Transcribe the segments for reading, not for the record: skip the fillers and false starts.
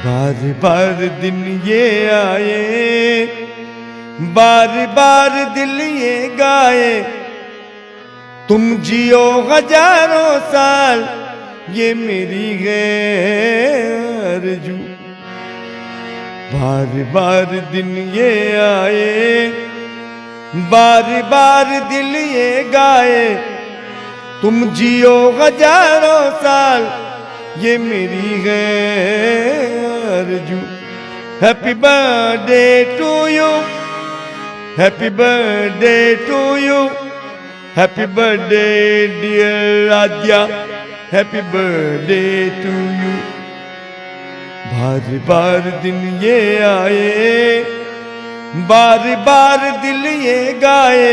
बार बार दिन ये आए, बार बार दिल ये गाए, तुम जियो हजारों साल, ये मेरी है आरज़ू। बार बार दिन ये आए, बार बार दिल ये गाए, तुम जियो हजारों साल, ये मेरी है आरज़ू। Happy birthday to you, happy birthday to you, happy birthday dear Aadya, happy birthday to you. बार बार दिन ये आए, बार बार दिल ये गाए,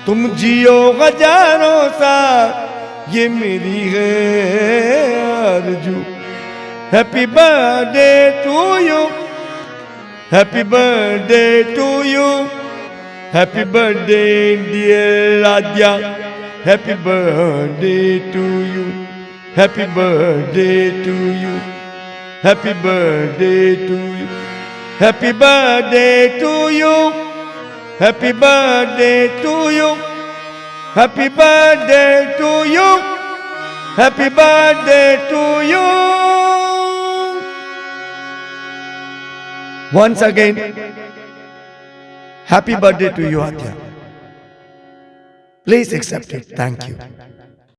तुम जियो हजारों साल, ये मेरी है आरज़ू। Happy birthday to you, happy birthday to you, happy birthday dear Aadya, happy birthday to you, happy birthday to you, happy birthday to you, happy birthday to you, happy birthday to you, happy birthday to you, happy birthday to you. Once again, happy birthday to you, Adya. Please accept it. Thank you.